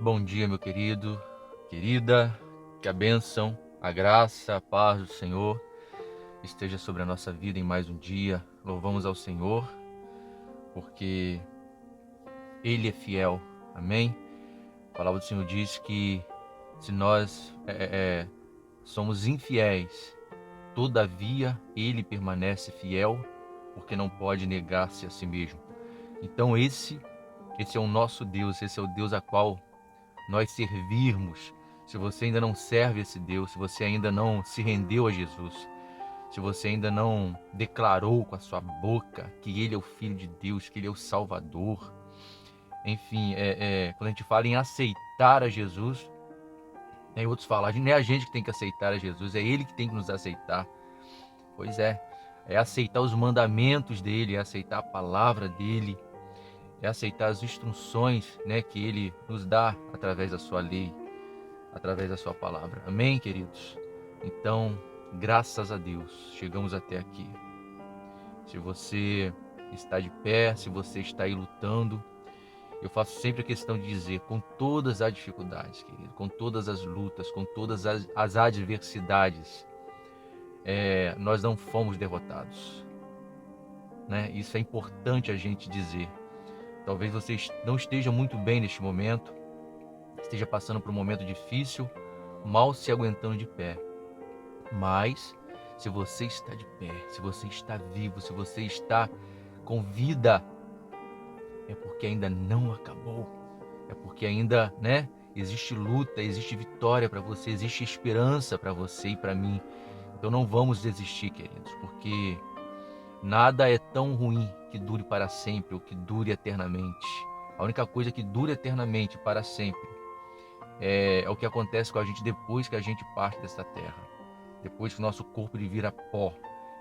Bom dia, meu querido, querida, que a bênção, a graça, a paz do Senhor esteja sobre a nossa vida em mais um dia. Louvamos ao Senhor, porque Ele é fiel, amém? A palavra do Senhor diz que se nós somos infiéis, todavia Ele permanece fiel, porque não pode negar-se a si mesmo. Então esse é o nosso Deus, esse é o Deus a qual nós servirmos. Se você ainda não serve esse Deus, se você ainda não se rendeu a Jesus, se você ainda não declarou com a sua boca que Ele é o Filho de Deus, que Ele é o Salvador, enfim, quando a gente fala em aceitar a Jesus, outros falam, não é a gente que tem que aceitar a Jesus, é Ele que tem que nos aceitar. Pois é aceitar os mandamentos dEle, é aceitar a palavra dEle, é aceitar as instruções, que Ele nos dá através da sua lei, através da sua palavra. Amém, queridos? Então, graças a Deus, chegamos até aqui. Se você está de pé, se você está aí lutando, eu faço sempre a questão de dizer, com todas as dificuldades, querido, com todas as lutas, com todas as adversidades, nós não fomos derrotados, né? Isso é importante a gente dizer. Talvez você não esteja muito bem neste momento, esteja passando por um momento difícil, mal se aguentando de pé. Mas, se você está de pé, se você está vivo, se você está com vida, é porque ainda não acabou. É porque ainda, existe luta, existe vitória para você, existe esperança para você e para mim. Então não vamos desistir, queridos, porque nada é tão ruim que dure para sempre ou que dure eternamente. A única coisa que dura eternamente, para sempre, é o que acontece com a gente depois que a gente parte dessa terra. Depois que o nosso corpo vira pó.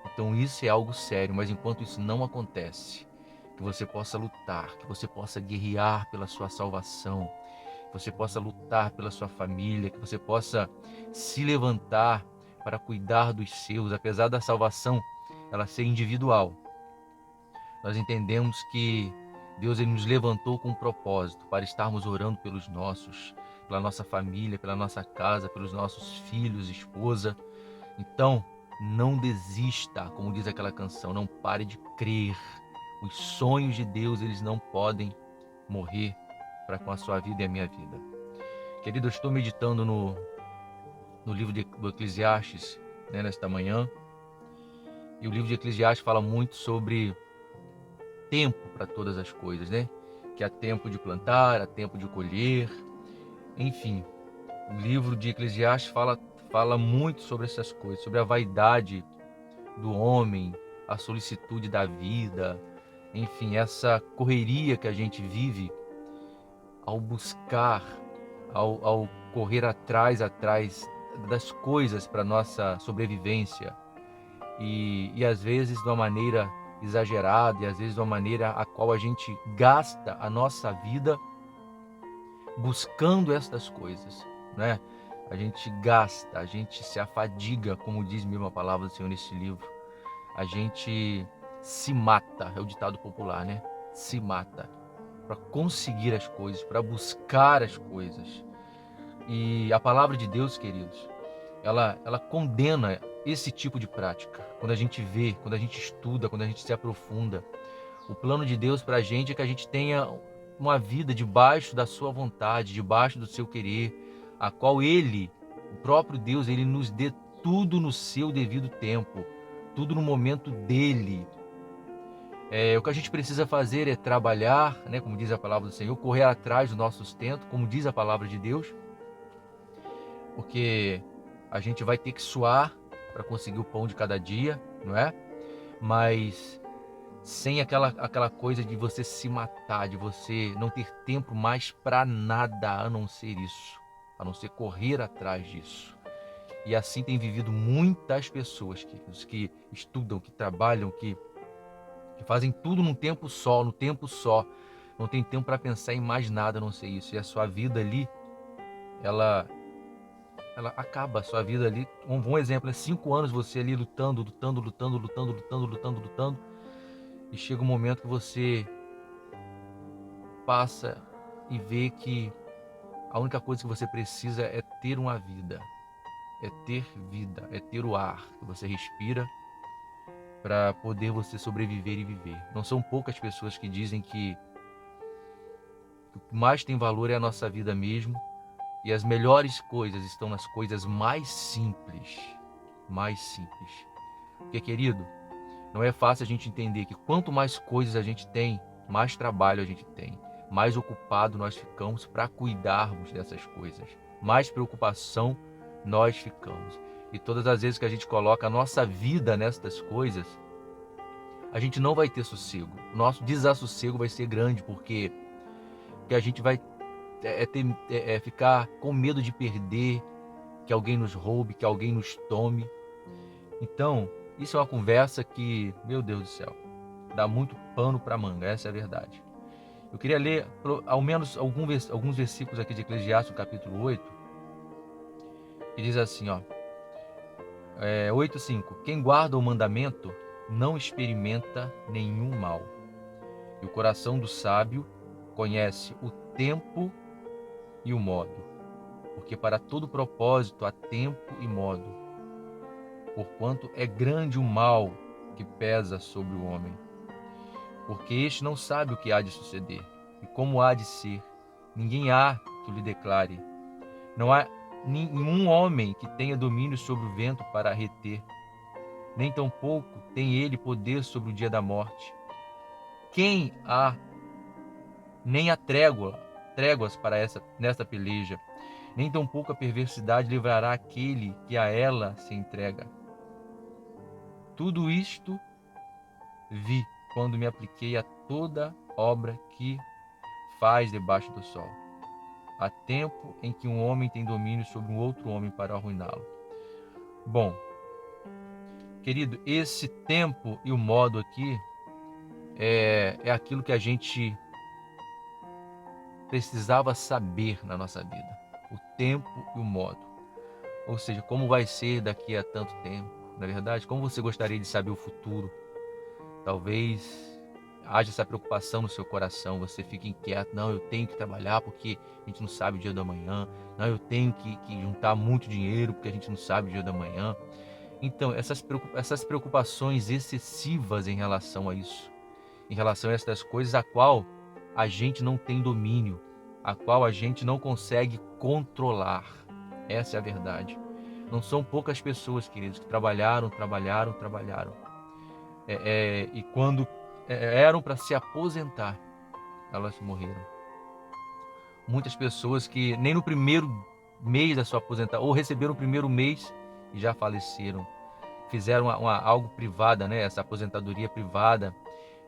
Então isso é algo sério, mas enquanto isso não acontece, que você possa lutar, que você possa guerrear pela sua salvação, que você possa lutar pela sua família, que você possa se levantar para cuidar dos seus, apesar da salvação ela ser individual. Nós entendemos que Deus ele nos levantou com um propósito, para estarmos orando pelos nossos, pela nossa família, pela nossa casa, pelos nossos filhos, esposa. Então, não desista, como diz aquela canção, não pare de crer. Os sonhos de Deus, eles não podem morrer para com a sua vida e a minha vida. Querido, eu estou meditando no livro do Eclesiastes, nesta manhã, e o livro de Eclesiastes fala muito sobre tempo para todas as coisas, que há tempo de plantar, há tempo de colher, enfim. O livro de Eclesiastes fala muito sobre essas coisas, sobre a vaidade do homem, a solicitude da vida, enfim, essa correria que a gente vive ao buscar, ao correr atrás das coisas para nossa sobrevivência e às vezes de uma maneira exagerada e às vezes de uma maneira a qual a gente gasta a nossa vida buscando estas coisas, né? A gente gasta, a gente se afadiga, como diz mesmo a palavra do Senhor nesse livro. A gente se mata, é o ditado popular, Se mata para conseguir as coisas, para buscar as coisas. E a palavra de Deus, queridos, ela condena esse tipo de prática. Quando a gente vê, quando a gente estuda, quando a gente se aprofunda. O plano de Deus para a gente é que a gente tenha uma vida debaixo da sua vontade, debaixo do seu querer, a qual Ele, o próprio Deus, Ele nos dê tudo no seu devido tempo, tudo no momento dEle. O que a gente precisa fazer é trabalhar, como diz a palavra do Senhor, correr atrás do nosso sustento, como diz a palavra de Deus, porque a gente vai ter que suar para conseguir o pão de cada dia, não é? Mas sem aquela coisa de você se matar, de você não ter tempo mais para nada a não ser isso, a não ser correr atrás disso. E assim tem vivido muitas pessoas que estudam, que trabalham, que fazem tudo num tempo só, não tem tempo para pensar em mais nada a não ser isso. E a sua vida ali, ela acaba, a sua vida ali, um bom exemplo, é 5 anos você ali lutando, e chega um momento que você passa e vê que A única coisa que você precisa é ter uma vida, é ter o ar que você respira para poder você sobreviver e viver. Não são poucas pessoas que dizem que o que mais tem valor é a nossa vida mesmo, e as melhores coisas estão nas coisas mais simples. Mais simples. Porque, querido, não é fácil a gente entender que quanto mais coisas a gente tem, mais trabalho a gente tem, mais ocupado nós ficamos para cuidarmos dessas coisas, mais preocupação nós ficamos. E todas as vezes que a gente coloca a nossa vida nestas coisas, a gente não vai ter sossego. Nosso desassossego vai ser grande, porque a gente vai ficar com medo de perder, que alguém nos roube, que alguém nos tome. Então, isso é uma conversa que, meu Deus do céu, dá muito pano para manga, essa é a verdade. Eu queria ler ao menos alguns versículos aqui de Eclesiastes, capítulo 8, que diz assim, ó, 8:5. Quem guarda o mandamento não experimenta nenhum mal, e o coração do sábio conhece o tempo e o modo, porque para todo propósito há tempo e modo, porquanto é grande o mal que pesa sobre o homem, porque este não sabe o que há de suceder e como há de ser. Ninguém há que lhe declare. Não há nenhum homem que tenha domínio sobre o vento para reter, nem tampouco tem ele poder sobre o dia da morte. Quem há nem há tréguas para nesta peleja, nem tampouco a perversidade livrará aquele que a ela se entrega. Tudo isto vi quando me apliquei a toda obra que faz debaixo do sol. Há tempo em que um homem tem domínio sobre um outro homem para arruiná-lo. Bom, querido, esse tempo e o modo aqui é aquilo que a gente precisava saber na nossa vida. O tempo e o modo. Ou seja, como vai ser daqui a tanto tempo. Na verdade, como você gostaria de saber o futuro? Talvez haja essa preocupação no seu coração, você fica inquieto, não, eu tenho que trabalhar porque a gente não sabe o dia da manhã, não, eu tenho que juntar muito dinheiro porque a gente não sabe o dia da manhã. Então, essas preocupações excessivas em relação a isso, em relação a essas coisas a qual a gente não tem domínio, a qual a gente não consegue controlar. Essa é a verdade. Não são poucas pessoas, queridos, que trabalharam. E quando eram para se aposentar, elas morreram. Muitas pessoas que nem no primeiro mês da sua aposentadoria, ou receberam o primeiro mês e já faleceram. Fizeram algo privada, né? Essa aposentadoria privada.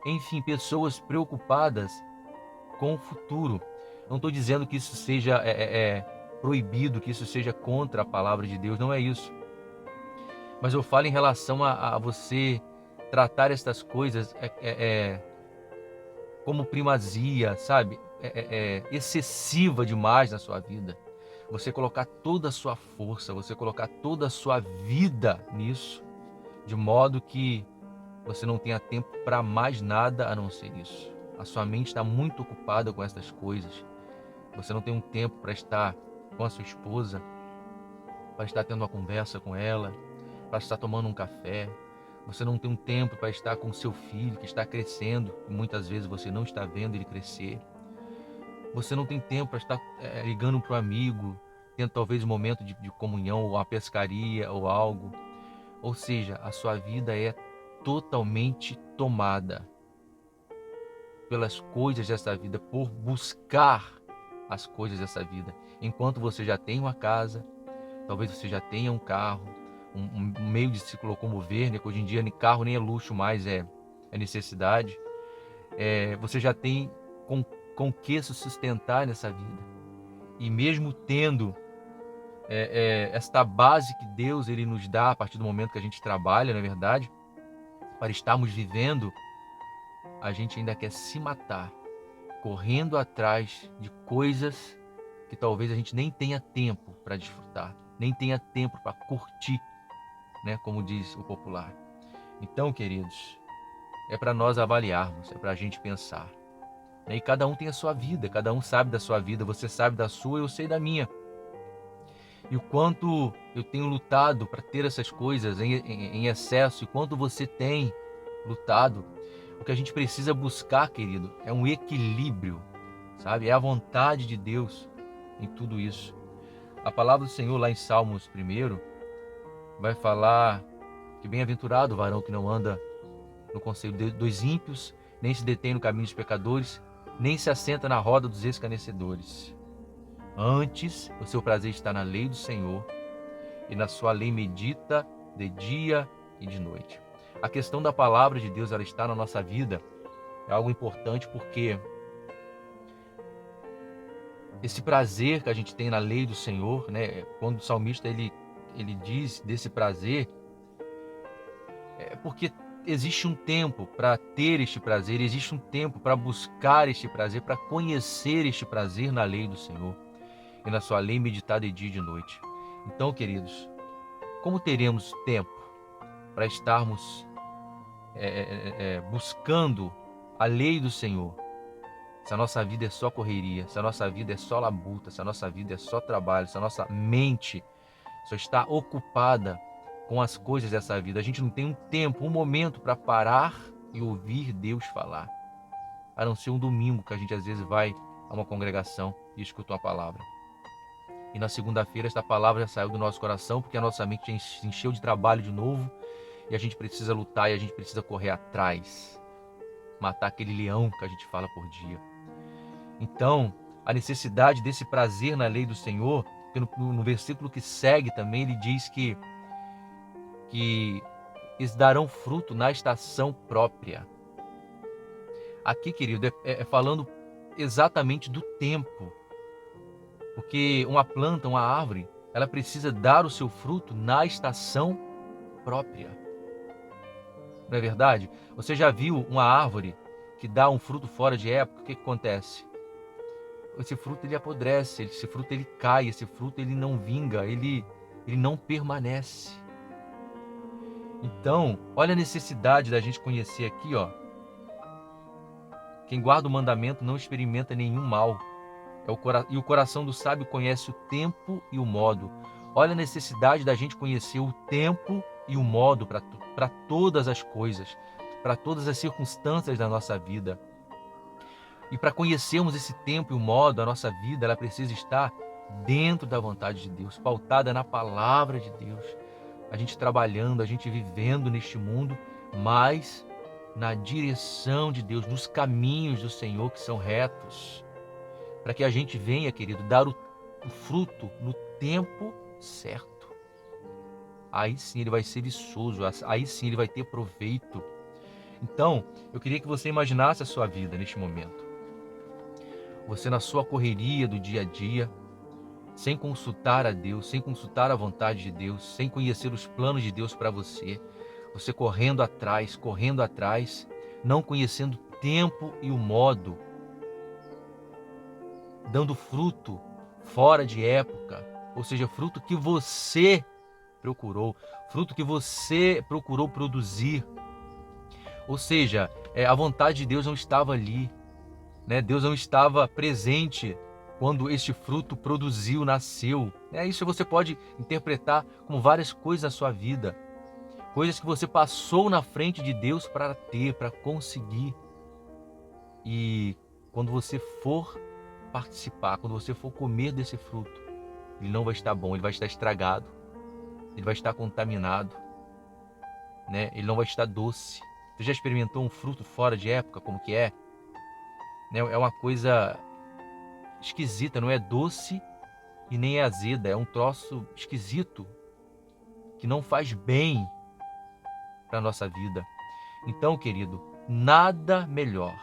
Enfim, pessoas preocupadas com o futuro. Não estou dizendo que isso seja proibido, que isso seja contra a palavra de Deus, não é isso. Mas eu falo em relação a você tratar estas coisas como primazia, sabe? Excessiva demais na sua vida. Você colocar toda a sua força, você colocar toda a sua vida nisso, de modo que você não tenha tempo para mais nada a não ser isso. A sua mente está muito ocupada com essas coisas. Você não tem um tempo para estar com a sua esposa, para estar tendo uma conversa com ela, para estar tomando um café. Você não tem um tempo para estar com seu filho que está crescendo e muitas vezes você não está vendo ele crescer. Você não tem tempo para estar ligando para o amigo, tendo talvez um momento de comunhão, ou uma pescaria ou algo. Ou seja, a sua vida é totalmente tomada pelas coisas dessa vida, por buscar as coisas dessa vida. Enquanto você já tem uma casa, talvez você já tenha um carro, um meio de se locomover, né? Que hoje em dia carro nem é luxo mais, é necessidade. Você já tem com que se sustentar nessa vida. E mesmo tendo esta base que Deus ele nos dá a partir do momento que a gente trabalha, na verdade, para estarmos vivendo, a gente ainda quer se matar, correndo atrás de coisas que talvez a gente nem tenha tempo para desfrutar, nem tenha tempo para curtir, né, como diz o popular. Então, queridos, é para nós avaliarmos, é para a gente pensar. E cada um tem a sua vida, cada um sabe da sua vida, você sabe da sua, eu sei da minha. E o quanto eu tenho lutado para ter essas coisas em excesso, e quanto você tem lutado. O que a gente precisa buscar, querido, é um equilíbrio, sabe? É a vontade de Deus em tudo isso. A palavra do Senhor lá em Salmos 1 vai falar que bem-aventurado o varão que não anda no conselho dos ímpios, nem se detém no caminho dos pecadores, nem se assenta na roda dos escarnecedores. Antes, o seu prazer está na lei do Senhor, e na sua lei medita de dia e de noite. A questão da palavra de Deus, ela está na nossa vida, é algo importante, porque esse prazer que a gente tem na lei do Senhor, né, quando o salmista ele diz desse prazer, é porque existe um tempo para ter este prazer, existe um tempo para buscar este prazer, para conhecer este prazer na lei do Senhor e na sua lei meditar de dia e de noite. Então, queridos, como teremos tempo para estarmos buscando a lei do Senhor, se a nossa vida é só correria, se a nossa vida é só labuta, se a nossa vida é só trabalho, se a nossa mente só está ocupada com as coisas dessa vida? A gente não tem um tempo, um momento para parar e ouvir Deus falar, a não ser um domingo que a gente às vezes vai a uma congregação e escuta uma palavra. E na segunda-feira esta palavra já saiu do nosso coração, porque a nossa mente se encheu de trabalho de novo, e a gente precisa lutar, e a gente precisa correr atrás, matar aquele leão que a gente fala por dia. Então, a necessidade desse prazer na lei do Senhor, no versículo que segue também, ele diz que eles darão fruto na estação própria. Aqui, querido, é falando exatamente do tempo. Porque uma planta, uma árvore, ela precisa dar o seu fruto na estação própria. Não é verdade? Você já viu uma árvore que dá um fruto fora de época? O que acontece? Esse fruto ele apodrece, esse fruto ele cai, esse fruto ele não vinga, ele não permanece. Então, olha a necessidade da gente conhecer aqui, ó. Quem guarda o mandamento não experimenta nenhum mal. E o coração do sábio conhece o tempo e o modo. Olha a necessidade da gente conhecer o tempo e o modo para todas as coisas, para todas as circunstâncias da nossa vida. E para conhecermos esse tempo e o modo, a nossa vida, ela precisa estar dentro da vontade de Deus, pautada na palavra de Deus. A gente trabalhando, a gente vivendo neste mundo, mas na direção de Deus, nos caminhos do Senhor que são retos. Para que a gente venha, querido, dar o fruto no tempo certo. Aí sim ele vai ser viçoso, aí sim ele vai ter proveito. Então, eu queria que você imaginasse a sua vida neste momento. Você na sua correria do dia a dia, sem consultar a Deus, sem consultar a vontade de Deus, sem conhecer os planos de Deus para você. Você correndo atrás, não conhecendo o tempo e o modo, dando fruto fora de época, ou seja, fruto que você procurou, fruto que você procurou produzir. Ou seja, a vontade de Deus não estava ali, né? Deus não estava presente quando este fruto produziu, nasceu. Isso você pode interpretar como várias coisas na sua vida, coisas que você passou na frente de Deus para ter, para conseguir. E quando você for participar, quando você for comer desse fruto, ele não vai estar bom, ele vai estar estragado, ele vai estar contaminado, né? Ele não vai estar doce. Você já experimentou um fruto fora de época, como que é? Né? É uma coisa esquisita, não é doce e nem é azeda, é um troço esquisito, que não faz bem para a nossa vida. Então, querido, nada melhor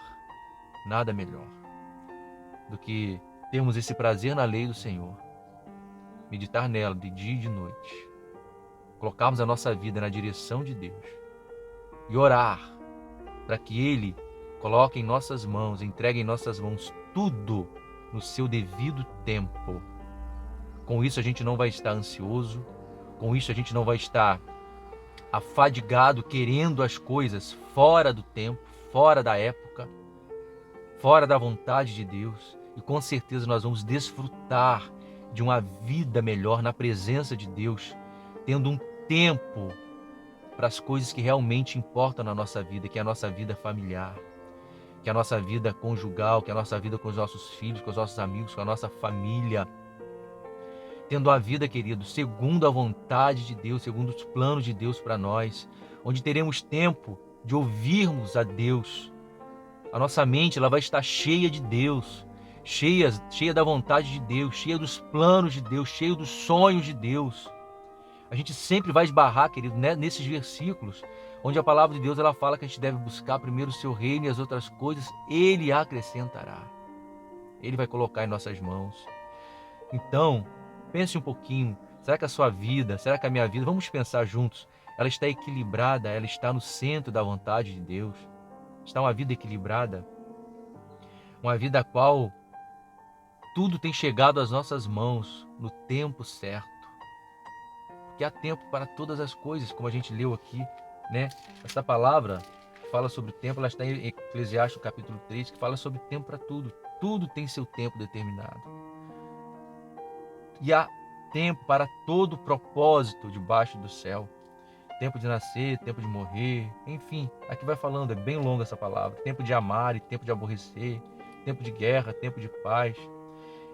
do que termos esse prazer na lei do Senhor, meditar nela de dia e de noite, colocarmos a nossa vida na direção de Deus e orar para que Ele coloque em nossas mãos, entregue em nossas mãos tudo no seu devido tempo. Com isso a gente não vai estar ansioso, com isso a gente não vai estar afadigado, querendo as coisas fora do tempo, fora da época, fora da vontade de Deus, e com certeza nós vamos desfrutar de uma vida melhor na presença de Deus, tendo um tempo para as coisas que realmente importam na nossa vida, que é a nossa vida familiar, que é a nossa vida conjugal, que é a nossa vida com os nossos filhos, com os nossos amigos, com a nossa família. Tendo a vida, querido, segundo a vontade de Deus, segundo os planos de Deus para nós, onde teremos tempo de ouvirmos a Deus. A nossa mente ela vai estar cheia de Deus, cheia da vontade de Deus, cheia dos planos de Deus, cheia dos sonhos de Deus. A gente sempre vai esbarrar, querido, né, nesses versículos, onde a palavra de Deus ela fala que a gente deve buscar primeiro o seu reino e as outras coisas Ele acrescentará. Ele vai colocar em nossas mãos. Então, pense um pouquinho, será que a sua vida, será que a minha vida, vamos pensar juntos, ela está equilibrada, ela está no centro da vontade de Deus? Está uma vida equilibrada? Uma vida a qual tudo tem chegado às nossas mãos no tempo certo? Porque há tempo para todas as coisas, como a gente leu aqui, né? Essa palavra que fala sobre o tempo, ela está em Eclesiastes capítulo 3, que fala sobre tempo para tudo. Tudo tem seu tempo determinado. E há tempo para todo propósito debaixo do céu. Tempo de nascer, tempo de morrer, enfim, aqui vai falando, é bem longa essa palavra. Tempo de amar e tempo de aborrecer, tempo de guerra, tempo de paz.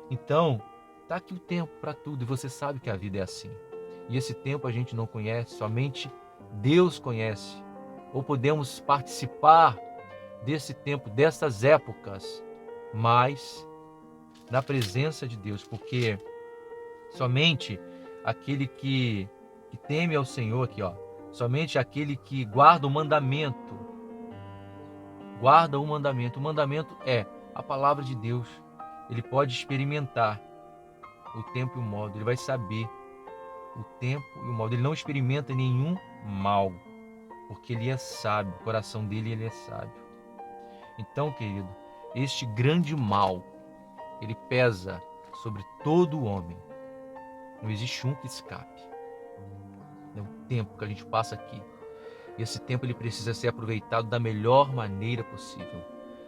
Então, está aqui o tempo para tudo e você sabe que a vida é assim. E esse tempo a gente não conhece, somente Deus conhece. Ou podemos participar desse tempo, dessas épocas, mas na presença de Deus, porque somente aquele que teme ao Senhor, aqui ó, somente aquele que guarda o mandamento, o mandamento é a palavra de Deus, ele pode experimentar o tempo e o modo, ele vai saber o tempo e o modo, ele não experimenta nenhum mal, porque ele é sábio, o coração dele ele é sábio. Então, querido, este grande mal, ele pesa sobre todo o homem, não existe um que escape. É o tempo que a gente passa aqui. E esse tempo ele precisa ser aproveitado da melhor maneira possível.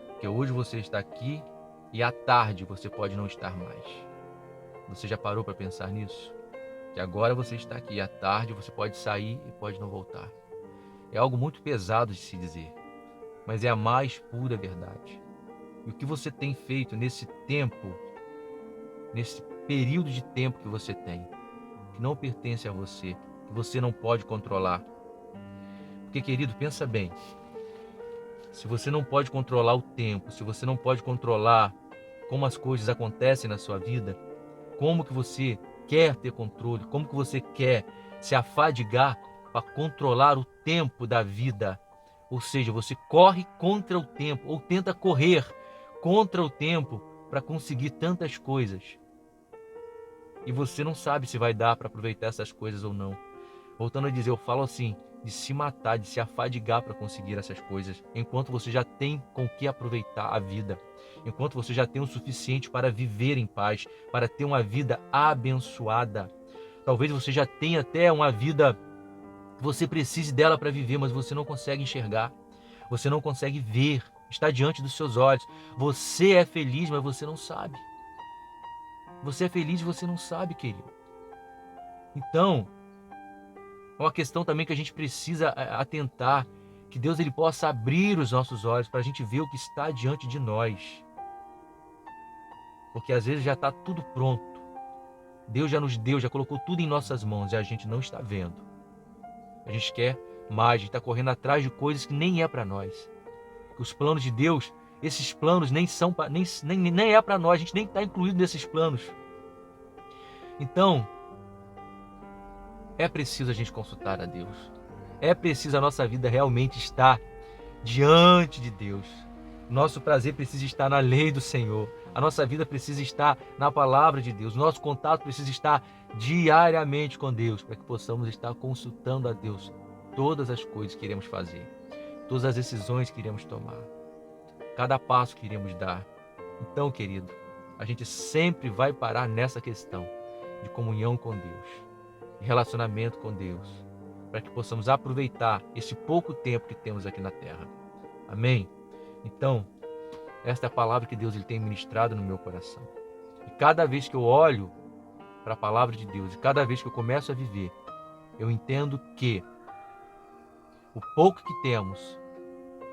Porque hoje você está aqui e à tarde você pode não estar mais. Você já parou para pensar nisso? Que agora você está aqui e à tarde você pode sair e pode não voltar. É algo muito pesado de se dizer, mas é a mais pura verdade. E o que você tem feito nesse tempo, nesse período de tempo que você tem, que não pertence a você, que você não pode controlar. Porque, querido, pensa bem, se você não pode controlar o tempo, se você não pode controlar como as coisas acontecem na sua vida, como que você quer ter controle, como que você quer se afadigar para controlar o tempo da vida? Ou seja, você corre contra o tempo, ou tenta correr contra o tempo para conseguir tantas coisas. E você não sabe se vai dar para aproveitar essas coisas ou não. Voltando a dizer, eu falo assim, de se matar, de se afadigar para conseguir essas coisas, enquanto você já tem com que aproveitar a vida, enquanto você já tem o suficiente para viver em paz, para ter uma vida abençoada. Talvez você já tenha até uma vida, você precise dela para viver, mas você não consegue enxergar, você não consegue ver, está diante dos seus olhos. Você é feliz, mas você não sabe. Você é feliz e você não sabe, querido. Então, é uma questão também que a gente precisa atentar, que Deus ele possa abrir os nossos olhos para a gente ver o que está diante de nós. Porque às vezes já está tudo pronto. Deus já nos deu, já colocou tudo em nossas mãos e a gente não está vendo. A gente quer mais, a gente está correndo atrás de coisas que nem é para nós. Os planos de Deus, esses planos nem são nem é para nós, a gente nem está incluído nesses planos. Então, é preciso a gente consultar a Deus. É preciso a nossa vida realmente estar diante de Deus. Nosso prazer precisa estar na lei do Senhor. A nossa vida precisa estar na palavra de Deus. Nosso contato precisa estar diariamente com Deus, para que possamos estar consultando a Deus todas as coisas que iremos fazer, todas as decisões que iremos tomar, cada passo que iremos dar. Então, querido, a gente sempre vai parar nessa questão de comunhão com Deus, de relacionamento com Deus, para que possamos aproveitar esse pouco tempo que temos aqui na terra. Amém? Então, Esta é a palavra que Deus ele tem ministrado no meu coração. E cada vez que eu olho para a palavra de Deus, e cada vez que eu começo a viver, eu entendo que o pouco que temos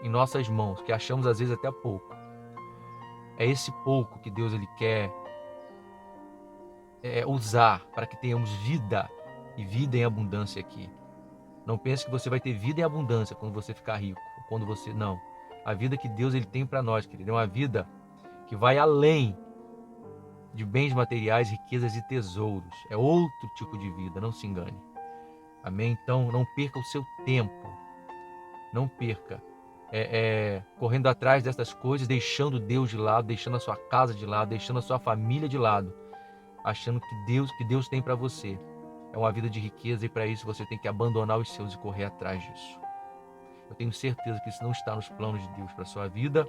em nossas mãos, que achamos às vezes até pouco, é esse pouco que Deus ele quer usar para que tenhamos vida e vida em abundância aqui. Não pense que você vai ter vida em abundância quando você ficar rico, quando você não. A vida que Deus ele tem para nós, querido, é uma vida que vai além de bens materiais, riquezas e tesouros. É outro tipo de vida, não se engane. Amém? Então, não perca o seu tempo. Não perca. Correndo atrás dessas coisas, deixando Deus de lado, deixando a sua casa de lado, deixando a sua família de lado, achando que Deus tem para você é uma vida de riqueza, e para isso você tem que abandonar os seus e correr atrás disso. Eu tenho certeza que isso não está nos planos de Deus para a sua vida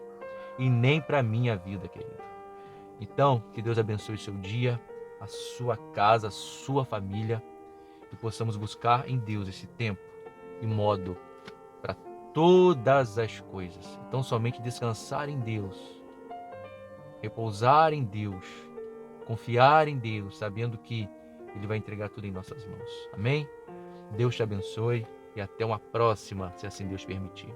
e nem para a minha vida, querido. Então, que Deus abençoe o seu dia, a sua casa, a sua família, que possamos buscar em Deus esse tempo e modo para todas as coisas. Então, somente descansar em Deus, repousar em Deus, confiar em Deus, sabendo que Ele vai entregar tudo em nossas mãos. Amém? Deus te abençoe e até uma próxima, se assim Deus permitir.